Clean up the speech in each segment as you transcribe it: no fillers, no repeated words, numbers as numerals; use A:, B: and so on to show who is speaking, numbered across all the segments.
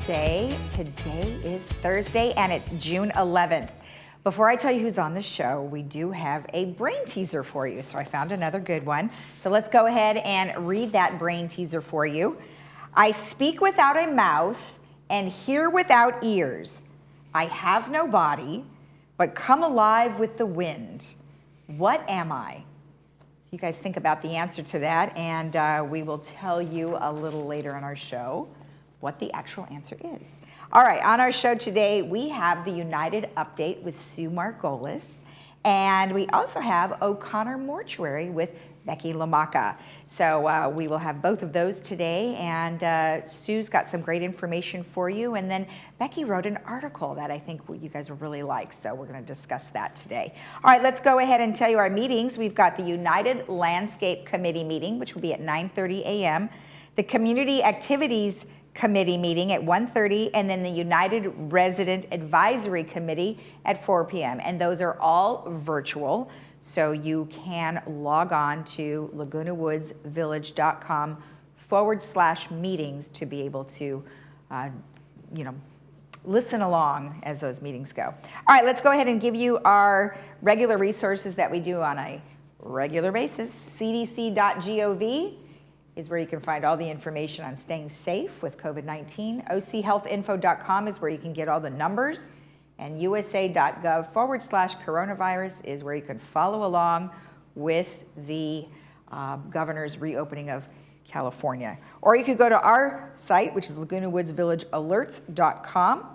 A: day. Today is Thursday and it's June 11th. Before I tell you who's on the show, we do have a brain teaser for you. So I found another good one. So let's go ahead and read that brain teaser for you. I speak without a mouth and hear without ears. I have no body, but come alive with the wind. What am I? So you guys think about the answer to that, and we will tell you a little later in our show what the actual answer is. All right, on our show today, we have the United Update with Sue Margolis, and we also have O'Connor Mortuary with Becky LaMacca. So we will have both of those today, and Sue's got some great information for you, and then Becky wrote an article that I think you guys will really like, so we're going to discuss that today. All right, let's go ahead and tell you our meetings. We've got the United Landscape Committee meeting, which will be at 9:30 a.m., the Community Activities Committee meeting at 1:30, and then the United Resident Advisory Committee at 4 p.m. And those are all virtual, so you can log on to lagunawoodsvillage.com/meetings to be able to, listen along as those meetings go. All right, let's go ahead and give you our regular resources that we do on a regular basis. cdc.gov is where you can find all the information on staying safe with COVID-19. OCHealthInfo.com is where you can get all the numbers. And USA.gov/coronavirus is where you can follow along with the governor's reopening of California. Or you could go to our site, which is LagunaWoodsVillageAlerts.com.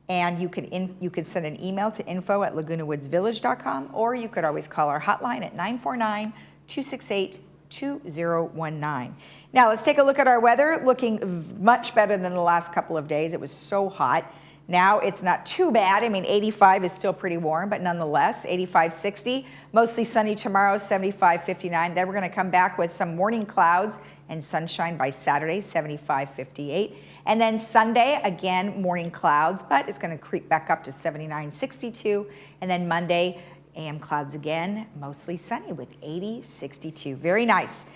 A: And you could send an email to info@LagunaWoodsVillage.com, or you could always call our hotline at 949-268-2019. Now let's take a look at our weather. Looking much better than the last couple of days. It was so hot. Now it's not too bad. I mean, 85 is still pretty warm, but nonetheless, 85, 60. Mostly sunny tomorrow, 75, 59. Then we're going to come back with some morning clouds and sunshine by Saturday, 75, 58. And then Sunday, again, morning clouds, but it's going to creep back up to 79, 62. And then Monday, AM clouds again, mostly sunny with 80, 62. Very nice.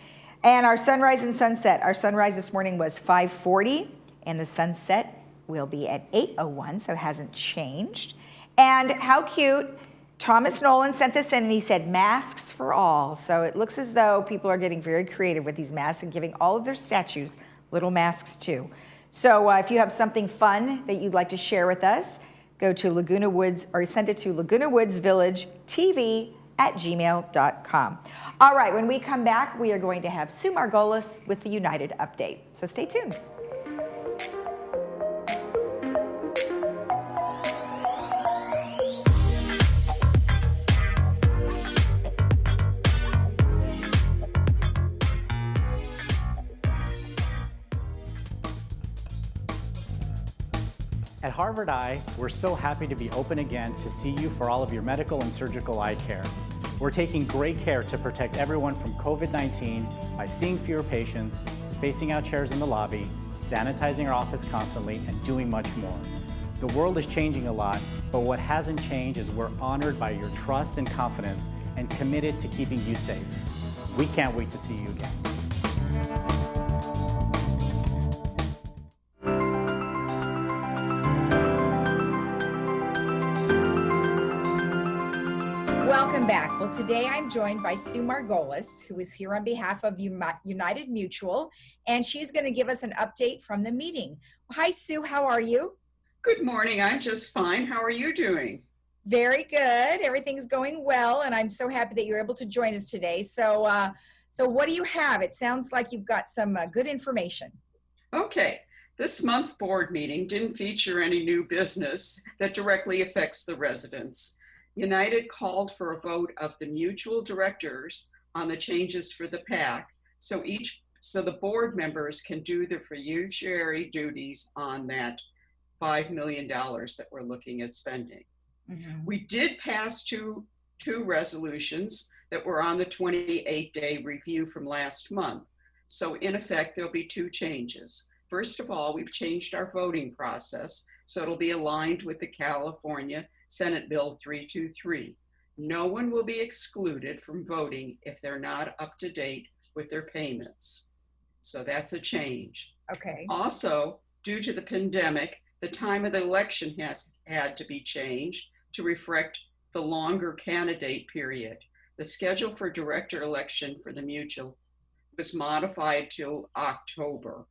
A: And our sunrise and sunset. Our sunrise this morning was 5:40, and the sunset will be at 8:01, so it hasn't changed. And how cute. Thomas Nolan sent this in, and he said, masks for all. So it looks as though people are getting very creative with these masks and giving all of their statues little masks too. So if you have something fun that you'd like to share with us, go to Laguna Woods, or send it to LagunaWoodsVillageTV@gmail.com. All right, when we come back, we are going to have Sue Margolis with the United Update. So stay tuned.
B: At Harvard Eye, we're so happy to be open again to see you for all of your medical and surgical eye care. We're taking great care to protect everyone from COVID-19 by seeing fewer patients, spacing out chairs in the lobby, sanitizing our office constantly, and doing much more. The world is changing a lot, but what hasn't changed is we're honored by your trust and confidence and committed to keeping you safe. We can't wait to see you again.
A: Welcome back. Well, today I'm joined by Sue Margolis, who is here on behalf of United Mutual, and she's going to give us an update from the meeting. Hi, Sue. How are you?
C: Good morning. I'm just fine. How are you doing?
A: Very good. Everything's going well, and I'm so happy that you're able to join us today. So what do you have? It sounds like you've got some good information.
C: Okay. This month board meeting didn't feature any new business that directly affects the residents. United called for a vote of the mutual directors on the changes for the PAC, so the board members can do the fiduciary duties on that $5 million that we're looking at spending. Mm-hmm. We did pass two resolutions that were on the 28-day review from last month. So in effect, there'll be two changes. First of all, we've changed our voting process, so it'll be aligned with the California Senate Bill 323. No one will be excluded from voting if they're not up to date with their payments. So that's a change.
A: Okay.
C: Also, Due to the pandemic, the time of the election has had to be changed to reflect the longer candidate period. The schedule for director election for the Mutual was modified to October.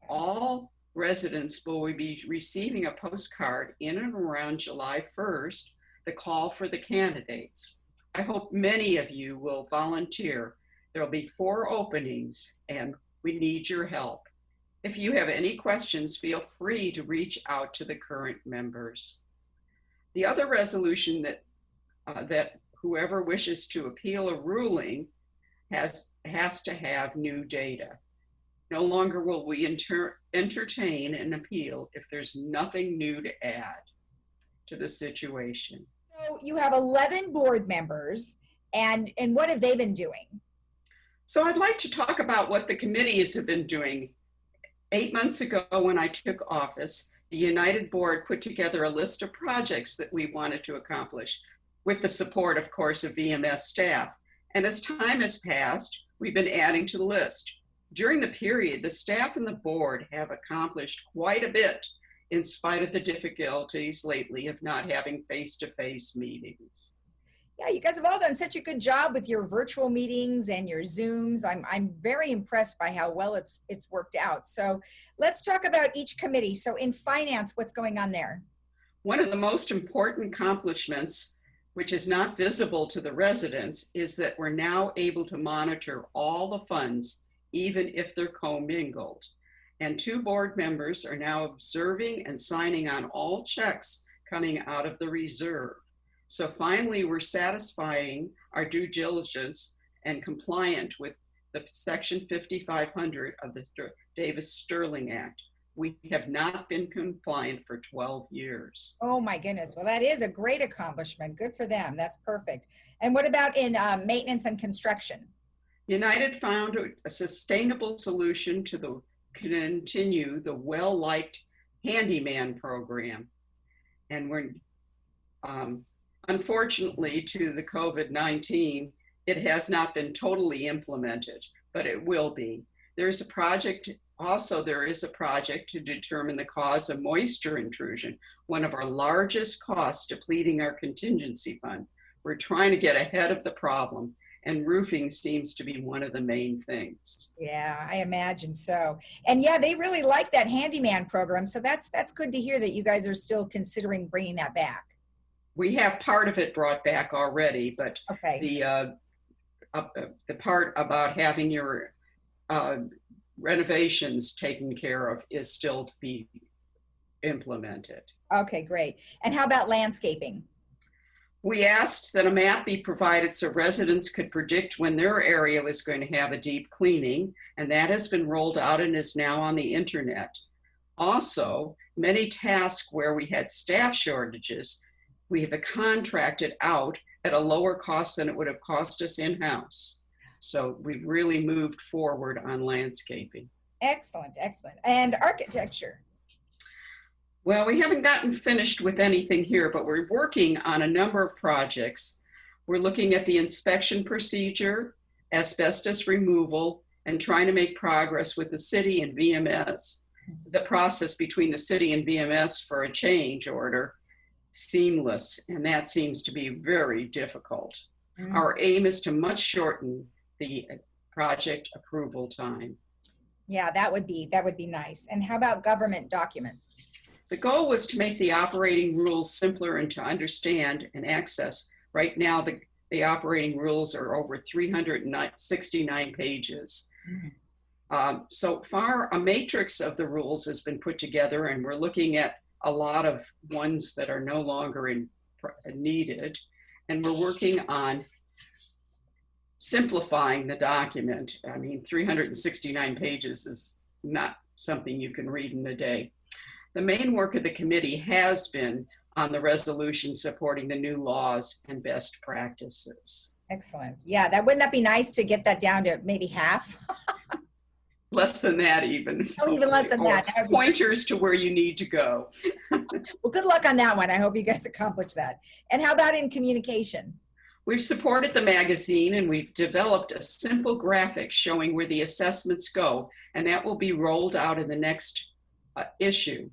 C: All residents will be receiving a postcard in and around July 1st, the call for the candidates. I hope many of you will volunteer. There will be 4 openings and we need your help. If you have any questions, feel free to reach out to the current members. The other resolution that whoever wishes to appeal a ruling has to have new data. No longer will we entertain an appeal if there's nothing new to add to the situation.
A: So you have 11 board members, and what have they been doing?
C: So I'd like to talk about what the committees have been doing. 8 months ago, when I took office, the United Board put together a list of projects that we wanted to accomplish with the support, of course, of VMS staff. And as time has passed, we've been adding to the list. During the period, the staff and the board have accomplished quite a bit in spite of the difficulties lately of not having face-to-face meetings.
A: Yeah, you guys have all done such a good job with your virtual meetings and your Zooms. I'm very impressed by how well it's worked out. So let's talk about each committee. So in finance, what's going on there?
C: One of the most important accomplishments, which is not visible to the residents, is that we're now able to monitor all the funds, even if they're commingled. And 2 board members are now observing and signing on all checks coming out of the reserve. So finally, we're satisfying our due diligence and compliant with the Section 5500 of the Davis-Sterling Act. We have not been compliant for 12 years.
A: Oh my goodness. Well, that is a great accomplishment. Good for them. That's perfect. And what about in maintenance and construction?
C: United found a sustainable solution to continue the well-liked handyman program. And we're, unfortunately, to the COVID-19, it has not been totally implemented, but it will be. There is a project to determine the cause of moisture intrusion, one of our largest costs depleting our contingency fund. We're trying to get ahead of the problem, and roofing seems to be one of the main things.
A: Yeah, I imagine so. And yeah, they really like that handyman program. So that's good to hear that you guys are still considering bringing that back.
C: We have part of it brought back already, but
A: okay.
C: The part about having your renovations taken care of is still to be implemented.
A: Okay, great. And how about landscaping?
C: We asked that a map be provided so residents could predict when their area was going to have a deep cleaning, and that has been rolled out and is now on the internet. Also, many tasks where we had staff shortages, we have contracted out at a lower cost than it would have cost us in-house. So we've really moved forward on landscaping.
A: Excellent, excellent. And architecture?
C: Well, we haven't gotten finished with anything here, but we're working on a number of projects. We're looking at the inspection procedure, asbestos removal, and trying to make progress with the city and VMS. The process between the city and VMS for a change order, seamless, and that seems to be very difficult. Mm-hmm. Our aim is to much shorten the project approval time.
A: Yeah, that would be nice. And how about government documents?
C: The goal was to make the operating rules simpler and to understand and access. Right now, the operating rules are over 369 pages. Mm-hmm. So far, a matrix of the rules has been put together, and we're looking at a lot of ones that are no longer needed. And we're working on simplifying the document. I mean, 369 pages is not something you can read in a day. The main work of the committee has been on the resolution supporting the new laws and best practices.
A: Excellent. Yeah, wouldn't that be nice to get that down to maybe half?
C: Less than that even.
A: Oh, even less than that.
C: Pointers to where you need to go.
A: Well, good luck on that one. I hope you guys accomplish that. And how about in communication?
C: We've supported the magazine, and we've developed a simple graphic showing where the assessments go, and that will be rolled out in the next issue.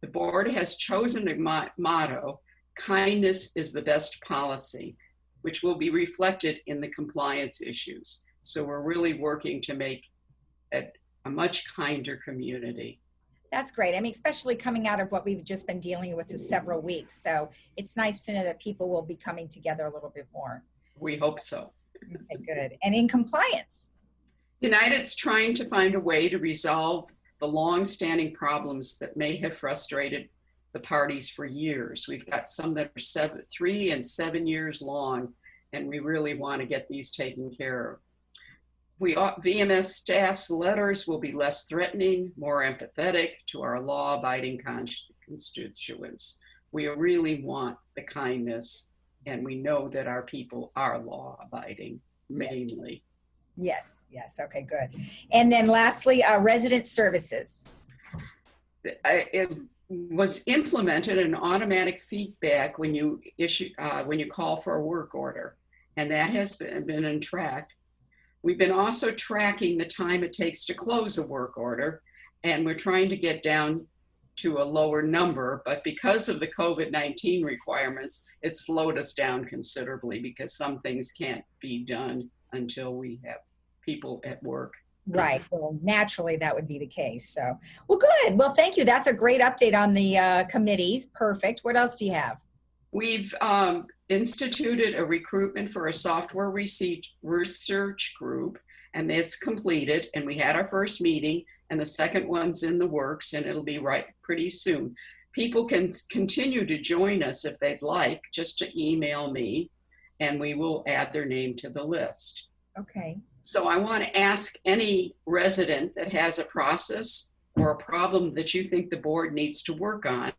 C: The board has chosen a motto, kindness is the best policy, which will be reflected in the compliance issues. So we're really working to make it a much kinder community.
A: That's great. I mean, especially coming out of what we've just been dealing with for several weeks. So it's nice to know that people will be coming together a little bit more.
C: We hope so.
A: Okay, good. And in compliance?
C: United's trying to find a way to resolve the long-standing problems that may have frustrated the parties for years. We've got some that are 3 and 7 years long, and we really want to get these taken care of. VMS staff's letters will be less threatening, more empathetic to our law-abiding constituents. We really want the kindness, and we know that our people are law-abiding, mainly.
A: Yes, yes. Okay, good. And then lastly, resident services.
C: It was implemented an automatic feedback when you call for a work order, and that has been in track. We've been also tracking the time it takes to close a work order, and we're trying to get down to a lower number, but because of the COVID-19 requirements, it slowed us down considerably because some things can't be done until we have people at work.
A: Right. Well, naturally, that would be the case. So, well, good. Well, thank you. That's a great update on the committees. Perfect. What else do you have?
C: We've instituted a recruitment for a software research group, and it's completed. And we had our first meeting, and the second one's in the works, and it'll be right pretty soon. People can continue to join us if they'd like, just to email me, and we will add their name to the list.
A: Okay.
C: So I want to ask any resident that has a process or a problem that you think the board needs to work on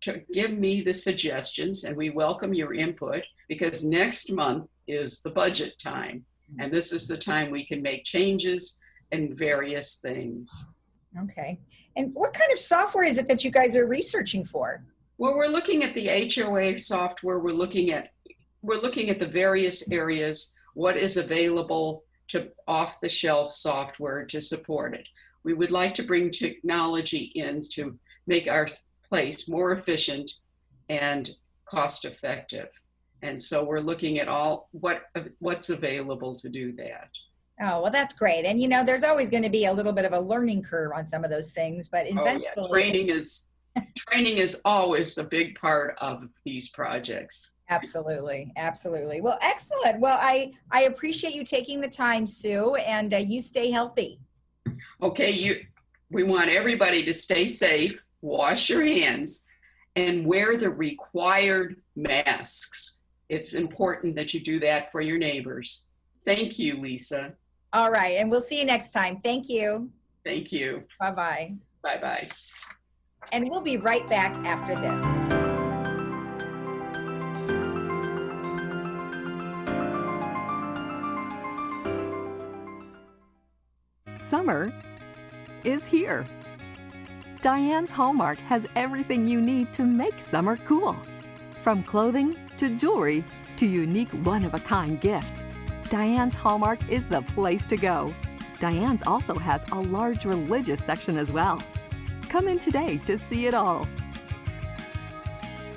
C: to give me the suggestions, and we welcome your input, because next month is the budget time, and this is the time we can make changes and various things.
A: Okay. And what kind of software is it that you guys are researching for?
C: Well, we're looking at the HOA software. We're looking at the various areas, what is available to off-the-shelf software to support it. We would like to bring technology in to make our place more efficient and cost-effective. And so we're looking at all what's available to do that.
A: Oh, well, that's great. And, you know, there's always going to be a little bit of a learning curve on some of those things, but eventually.
C: Oh, yeah. Training is always a big part of these projects.
A: Absolutely. Absolutely. Well, excellent. Well, I appreciate you taking the time, Sue, and you stay healthy.
C: Okay. We want everybody to stay safe, wash your hands, and wear the required masks. It's important that you do that for your neighbors. Thank you, Lisa.
A: All right. And we'll see you next time. Thank you.
C: Thank you.
A: Bye-bye.
C: Bye-bye.
A: And we'll be right back after this.
D: Summer is here. Diane's Hallmark has everything you need to make summer cool. From clothing to jewelry to unique one-of-a-kind gifts, Diane's Hallmark is the place to go. Diane's also has a large religious section as well. Come in today to see it all.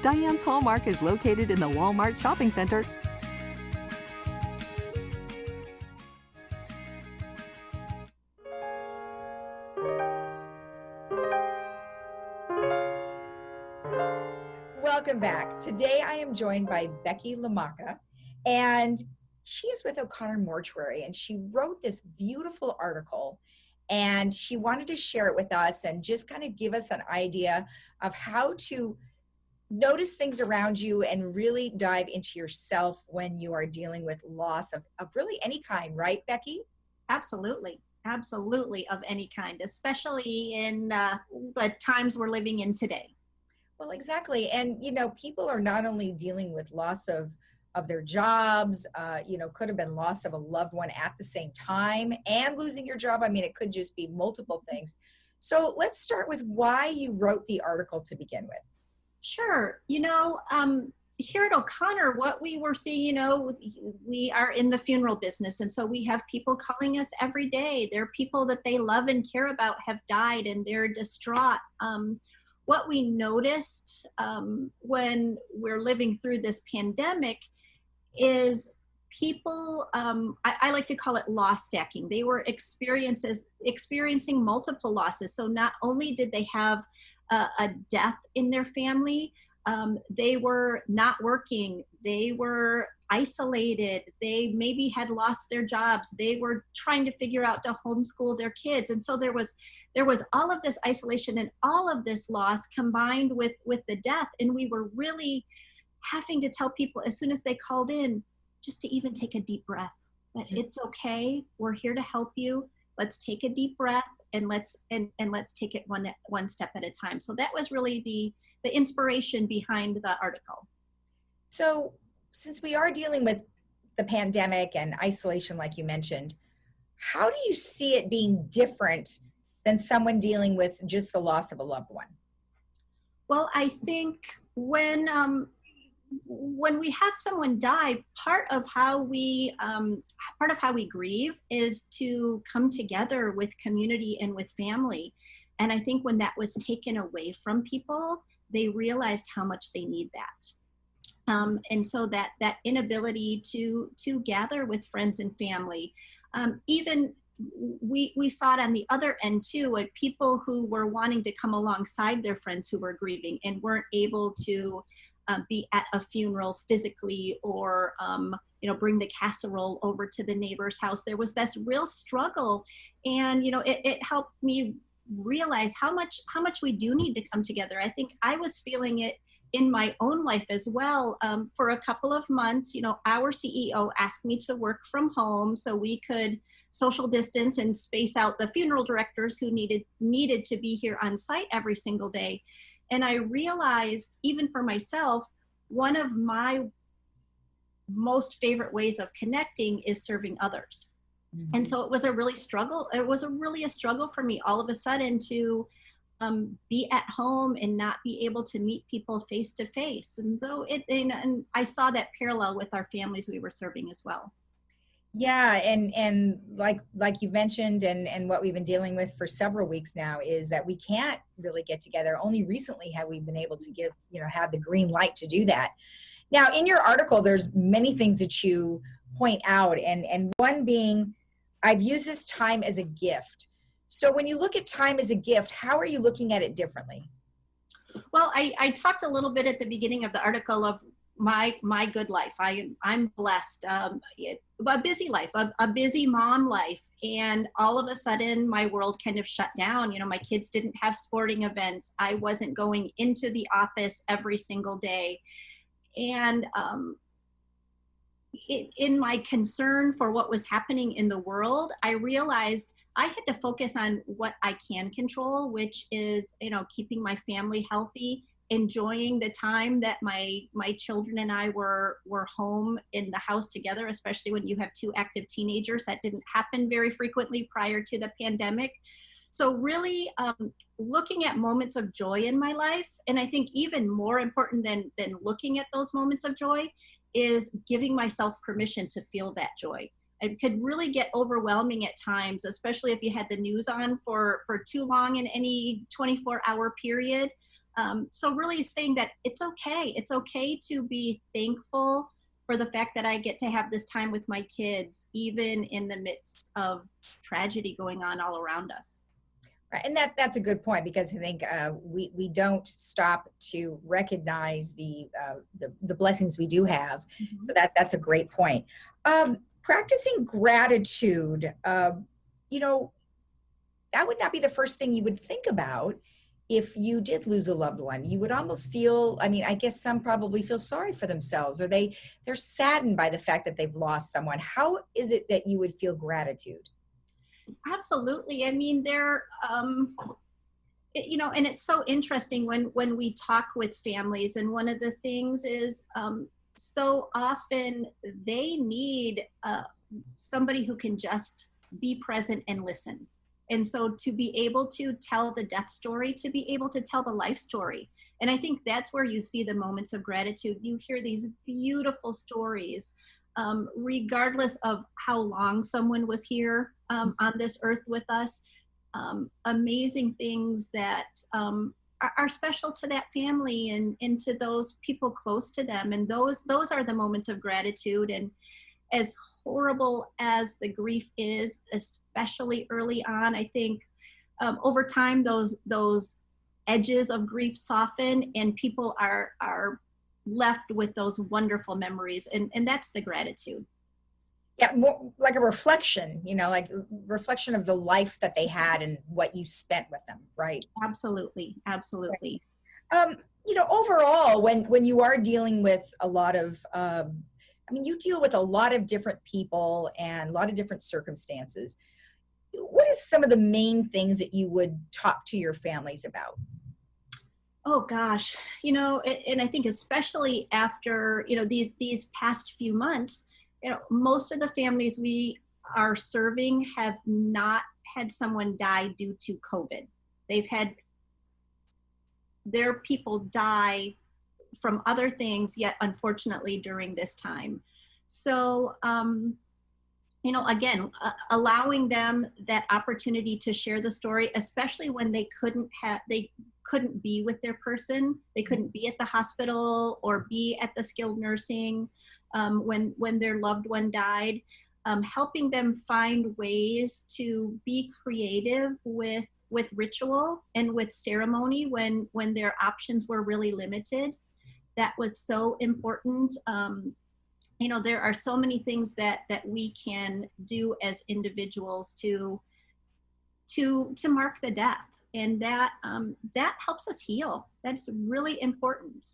D: Diane's Hallmark is located in the Walmart Shopping Center.
A: Welcome back. Today I am joined by Becky Lamaka, and she is with O'Connor Mortuary, and she wrote this beautiful article, and she wanted to share it with us and just kind of give us an idea of how to notice things around you and really dive into yourself when you are dealing with loss of really any kind, right, Becky?
E: Absolutely. Absolutely, of any kind, especially in the times we're living in today.
A: Well, exactly. And, you know, people are not only dealing with loss of their jobs, you know, could have been loss of a loved one at the same time and losing your job. I mean, it could just be multiple things. So let's start with why you wrote the article to begin with.
E: Sure. You know, here at O'Connor, what we were seeing, you know, we are in the funeral business. And so we have people calling us every day. There are people that they love and care about have died and they're distraught. What we noticed when we're living through this pandemic is people, I like to call it loss stacking. They were experiencing multiple losses. So not only did they have a death in their family, they were not working, they were isolated, they maybe had lost their jobs, they were trying to figure out to homeschool their kids. And so there was all of this isolation and all of this loss combined with the death. And we were really having to tell people as soon as they called in, just to even take a deep breath, that it's okay, we're here to help you. Let's take a deep breath and let's take it one step at a time. So that was really the inspiration behind the article.
A: So since we are dealing with the pandemic and isolation, like you mentioned, how do you see it being different than someone dealing with just the loss of a loved one?
E: Well, I think when we have someone die, part of how we grieve is to come together with community and with family. And I think when that was taken away from people, they realized how much they need that. And so that inability to gather with friends and family, even we saw it on the other end too, with people who were wanting to come alongside their friends who were grieving and weren't able to be at a funeral physically, or bring the casserole over to the neighbor's house. There was this real struggle, and it helped me realize how much we do need to come together. I think I was feeling it in my own life as well. For a couple of months, our CEO asked me to work from home so we could social distance and space out the funeral directors who needed to be here on site every single day. And I realized, even for myself, one of my most favorite ways of connecting is serving others. Mm-hmm. And so it was a really struggle. It was really a struggle for me all of a sudden to be at home and not be able to meet people face to face. And so and I saw that parallel with our families we were serving as well.
A: Yeah, and like you've mentioned, and what we've been dealing with for several weeks now is that we can't really get together. Only recently have we been able to have the green light to do that. Now, in your article, there's many things that you point out, and one being, I've used this time as a gift. So when you look at time as a gift, how are you looking at it differently?
E: Well, I talked a little bit at the beginning of the article of my good life. I'm blessed, a busy life, a busy mom life. And all of a sudden my world kind of shut down. My kids didn't have sporting events. I wasn't going into the office every single day. And in my concern for what was happening in the world, I realized I had to focus on what I can control, which is, keeping my family healthy, enjoying the time that my children and I were home in the house together, especially when you have two active teenagers. That didn't happen very frequently prior to the pandemic. So really looking at moments of joy in my life, and I think even more important than looking at those moments of joy is giving myself permission to feel that joy. It could really get overwhelming at times, especially if you had the news on for too long in any 24-hour period. So really saying that it's okay. It's okay to be thankful for the fact that I get to have this time with my kids, even in the midst of tragedy going on all around us.
A: Right. And that's a good point, because I think we don't stop to recognize the blessings we do have. Mm-hmm. So that's a great point. Practicing gratitude, that would not be the first thing you would think about if you did lose a loved one. You would almost feel, I guess some probably feel sorry for themselves, or they're saddened by the fact that they've lost someone. How is it that you would feel gratitude?
E: Absolutely. there, and it's so interesting when we talk with families, and one of the things is so often they need somebody who can just be present and listen. And so to be able to tell the death story, to be able to tell the life story. And I think that's where you see the moments of gratitude. You hear these beautiful stories, regardless of how long someone was here on this earth with us. Amazing things that are special to that family and to those people close to them. And those are the moments of gratitude. And as horrible as the grief is, especially early on, I think over time those edges of grief soften and people are left with those wonderful memories, and that's the gratitude.
A: Yeah, more like a reflection, like reflection of the life that they had and what you spent with them, right?
E: Absolutely.
A: Overall, when you are dealing with a lot of, you deal with a lot of different people and a lot of different circumstances. What is some of the main things that you would talk to your families about?
E: Oh gosh, and I think especially after, these past few months, most of the families we are serving have not had someone die due to COVID. They've had their people die from other things, yet unfortunately during this time. So, again, allowing them that opportunity to share the story, especially when they couldn't be with their person, they couldn't be at the hospital or be at the skilled nursing when their loved one died, helping them find ways to be creative with ritual and with ceremony when their options were really limited. That was so important. There are so many things that we can do as individuals to mark the death, and that helps us heal. That's really important.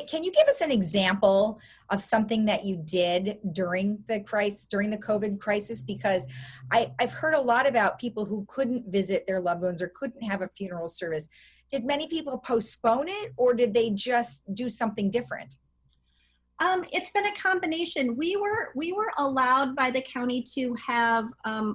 A: Can you give us an example of something that you did during the COVID crisis? Because I've heard a lot about people who couldn't visit their loved ones or couldn't have a funeral service. Did many people postpone it, or did they just do something different?
E: It's been a combination. We were allowed by the county to have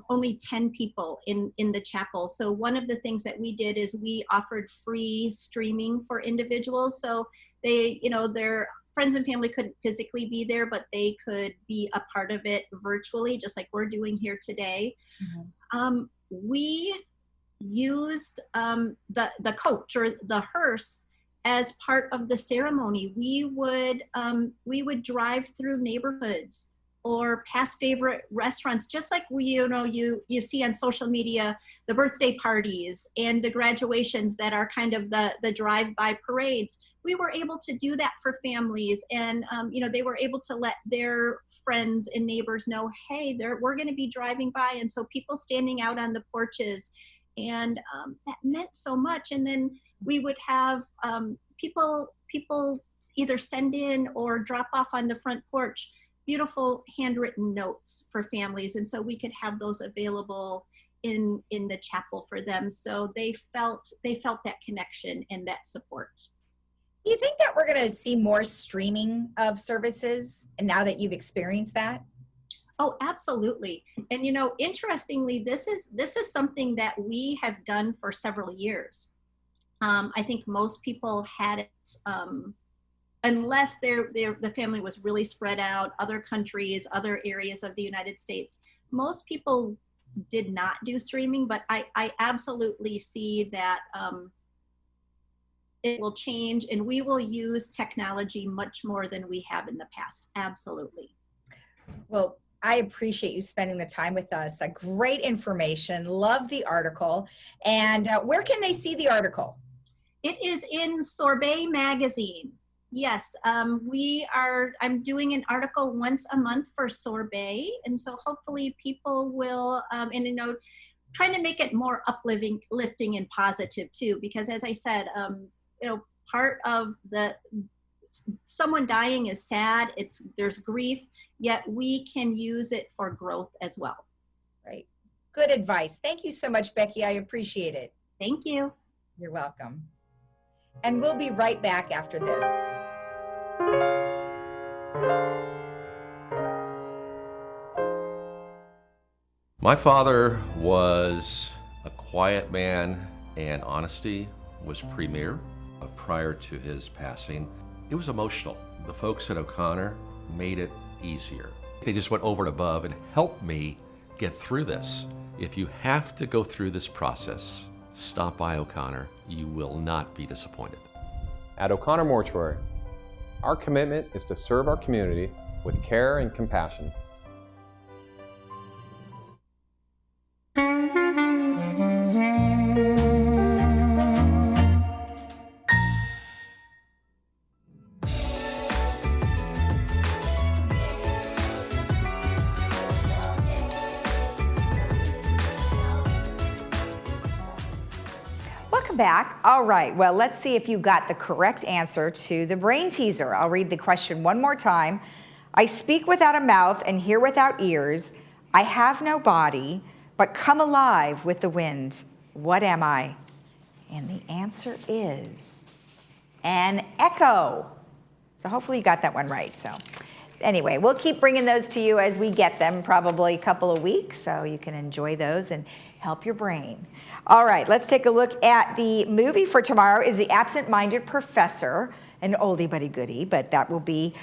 E: only 10 people in the chapel. So one of the things that we did is we offered free streaming for individuals. So they, their friends and family couldn't physically be there, but they could be a part of it virtually, just like we're doing here today. Mm-hmm. We used the coach or the hearse as part of the ceremony. We would drive through neighborhoods or past favorite restaurants, just like you see on social media, the birthday parties and the graduations that are kind of the drive-by parades. We were able to do that for families, and they were able to let their friends and neighbors know, hey, we're going to be driving by, and so people standing out on the porches. And that meant so much. And then we would have people either send in or drop off on the front porch beautiful handwritten notes for families. And so we could have those available in the chapel for them. So they felt that connection and that support.
A: Do you think that we're going to see more streaming of services, and now that you've experienced that?
E: Oh, absolutely. And interestingly, this is something that we have done for several years. I think most people had it, unless the family was really spread out, other countries, other areas of the United States. Most people did not do streaming, but I absolutely see that it will change, and we will use technology much more than we have in the past. Absolutely.
A: Well, I appreciate you spending the time with us. Great information. Love the article. And where can they see the article?
E: It is in Sorbet Magazine. Yes, I'm doing an article once a month for Sorbet. And so hopefully people will, trying to make it more uplifting and positive too, because as I said, part of someone dying is sad, there's grief, yet we can use it for growth as well.
A: Right. Good advice. Thank you so much, Becky. I appreciate it.
E: Thank you.
A: You're welcome. And we'll be right back after this.
F: My father was quiet man, and honesty was premier. Prior to his passing, it was emotional. The folks at O'Connor made it easier. They just went over and above and helped me get through this. If you have to go through this process, stop by O'Connor. You will not be disappointed.
G: At O'Connor Mortuary, our commitment is to serve our community with care and compassion.
A: Welcome back. All right, well, let's see if you got the correct answer to the brain teaser. I'll read the question one more time. I speak without a mouth and hear without ears. I have no body, but come alive with the wind. What am I? And the answer is an echo. So hopefully you got that one right. So anyway, we'll keep bringing those to you as we get them, probably a couple of weeks, so you can enjoy those and help your brain. All right, let's take a look at the movie for tomorrow. Is The Absent-Minded Professor, an oldie but a goodie, but that will be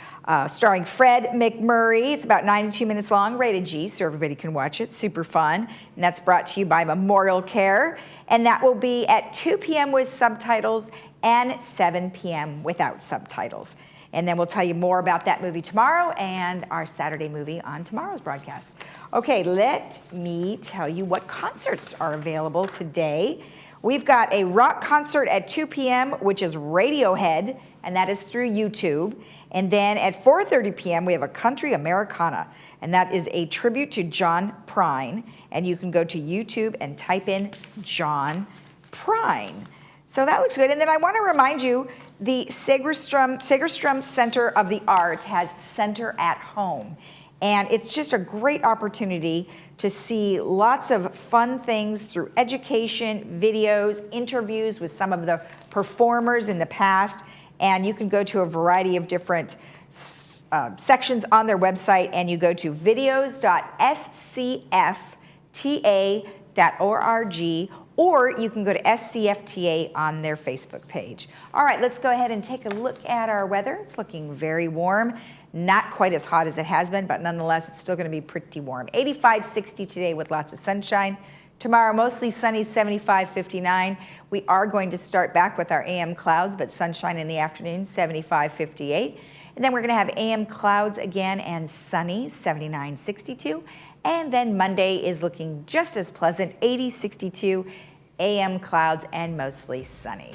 A: starring Fred McMurray. It's about 92 minutes long, rated G, so everybody can watch it. Super fun. And that's brought to you by Memorial Care. And that will be at 2 p.m. with subtitles and 7 p.m. without subtitles. And then we'll tell you more about that movie tomorrow and our Saturday movie on tomorrow's broadcast. Okay, let me tell you what concerts are available today. We've got a rock concert at 2 p.m., which is Radiohead, and that is through YouTube. And then at 4:30 p.m., we have a country Americana, and that is a tribute to John Prine. And you can go to YouTube and type in John Prine. So that looks good. And then I want to remind you, the Segerstrom Center of the Arts has Center at Home. And it's just a great opportunity to see lots of fun things through education, videos, interviews with some of the performers in the past. And you can go to a variety of different sections on their website, and you go to videos.scfta.org, or you can go to SCFTA on their Facebook page. All right, let's go ahead and take a look at our weather. It's looking very warm. Not quite as hot as it has been, but nonetheless, it's still going to be pretty warm. 85, 60 today with lots of sunshine. Tomorrow, mostly sunny, 75, 59. We are going to start back with our AM clouds, but sunshine in the afternoon, 75, 58. And then we're going to have AM clouds again and sunny, 79, 62. And then Monday is looking just as pleasant, 80, 62, AM clouds and mostly sunny.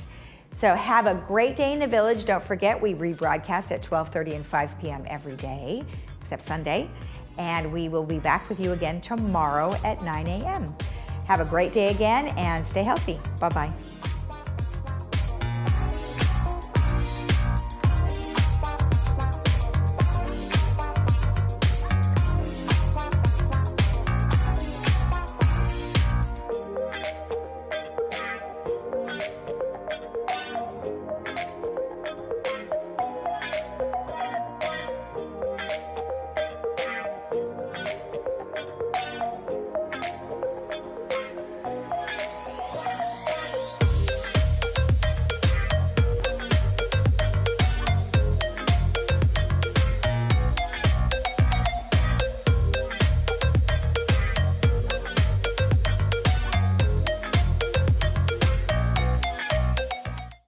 A: So have a great day in the village. Don't forget, we rebroadcast at 12:30 and 5 p.m. every day, except Sunday. And we will be back with you again tomorrow at 9 a.m. Have a great day again and stay healthy. Bye-bye.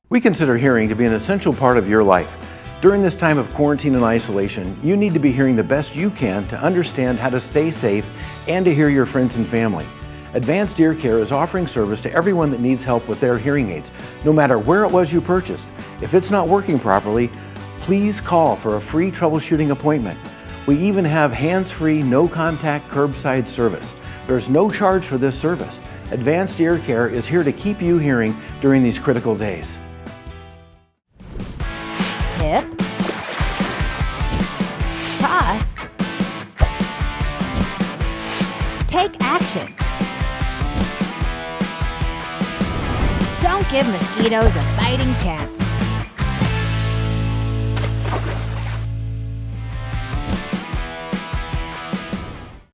H: We consider hearing to be an essential part of your life. During this time of quarantine and isolation, you need to be hearing the best you can to understand how to stay safe and to hear your friends and family. Advanced Ear Care is offering service to everyone that needs help with their hearing aids, no matter where it was you purchased. If it's not working properly, please call for a free troubleshooting appointment. We even have hands-free, no-contact curbside service. There's no charge for this service. Advanced Ear Care is here to keep you hearing during these critical days.
I: Tip, toss, take action. Don't give mosquitoes a fighting chance.